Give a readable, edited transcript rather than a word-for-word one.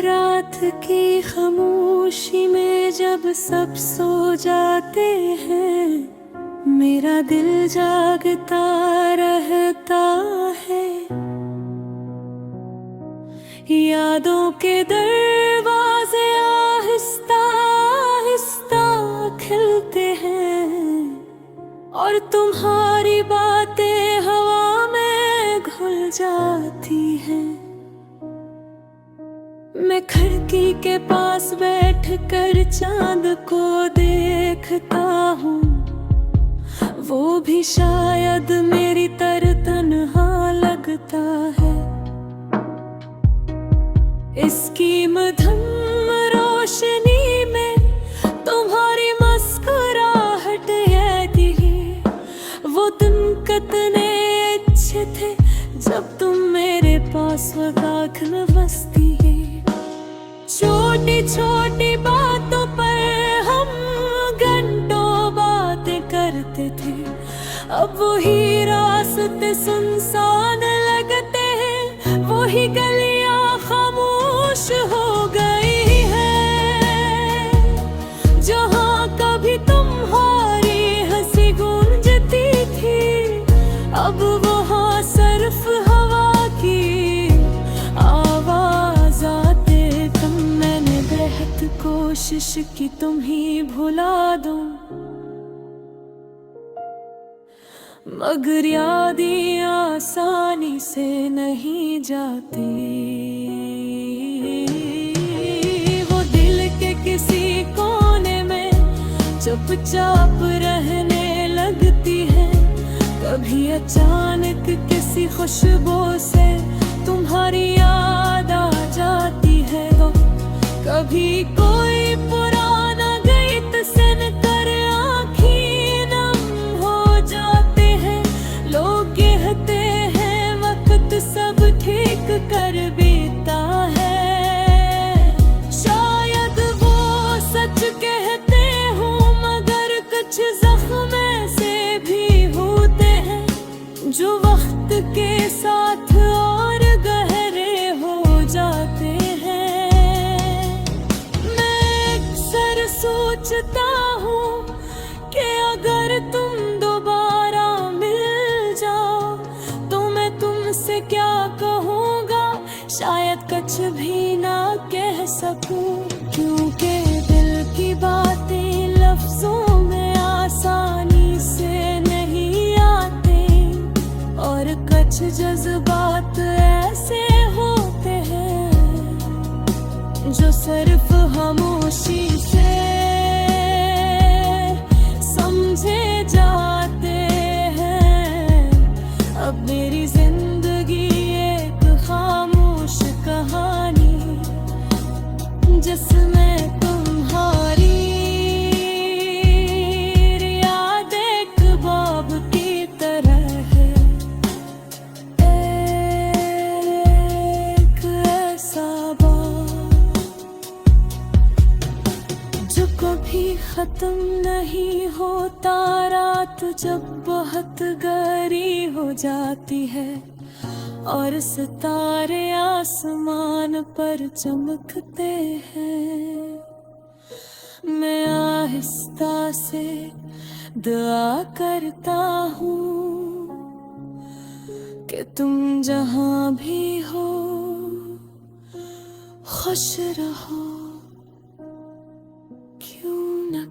रात की खामोशी में जब सब सो जाते हैं, मेरा दिल जागता रहता है। यादों के दरवाजे आहिस्ता आहिस्ता खिलते हैं और तुम्हारी बातें हवा में घुल जाती हैं। मैं खिड़की के पास बैठकर चांद को देखता हूँ, वो भी शायद मेरी तरह तन्हा लगता है। इसकी मधुम रोशनी में तुम्हारी मुस्कुराहट ऐसी है। वो दिन कितने अच्छे थे जब तुम मेरे पास वक्त में बसती है। छोटी छोटी बातों पर हम घंटों बातें करते थे, अब वही रास्ते सुनसान लगते हैं, वही गलियां खामोश हो गई है। जहाँ कभी तुम्हारी हंसी गूंजती थी, अब वहाँ सिर्फ हवा की आवाज आते कम। मैंने बेहद कोशिश की तुम ही भुला दूं, मगर यादें आसानी से नहीं जाती। वो दिल के किसी कोने में चुपचाप रहने लगती है। कभी अचानक किसी खुशबू से तुम्हारी याद आ जाती है, तो कभी कोई पुराना गीत सुनकर आँखें नम हो जाते हैं। लोग कहते हैं वक्त सब ठीक कर बीता है, शायद वो सच कहते हो, मगर कुछ जख्म ऐसे भी होते हैं जो वक्त के साथ और गहरे हो जाते हैं। मैं अक्सर सोचता हूँ कि अगर तुम दोबारा मिल जाओ तो मैं तुमसे क्या कहूँगा, शायद कुछ भी ना कह सकूँ, क्योंकि दिल की बातें लफ्जों में आसानी से नहीं आते और कुछ जज्बात ऐसे होते हैं जो सिर्फ खामोशी से समझे जाते हैं। अब मेरी जिंदगी एक खामोश कहानी, जिसमें तुम्हारी याद एक बाब की तरह है। एक ऐसा बाब जो कभी खत्म नहीं होता, रात जब बहुत गहरी हो जाती है और सितारे आसमान पर चमकते हैं। मैं आहिस्ता से दुआ करता हूँ कि तुम जहाँ भी हो खुश रहो, क्यों न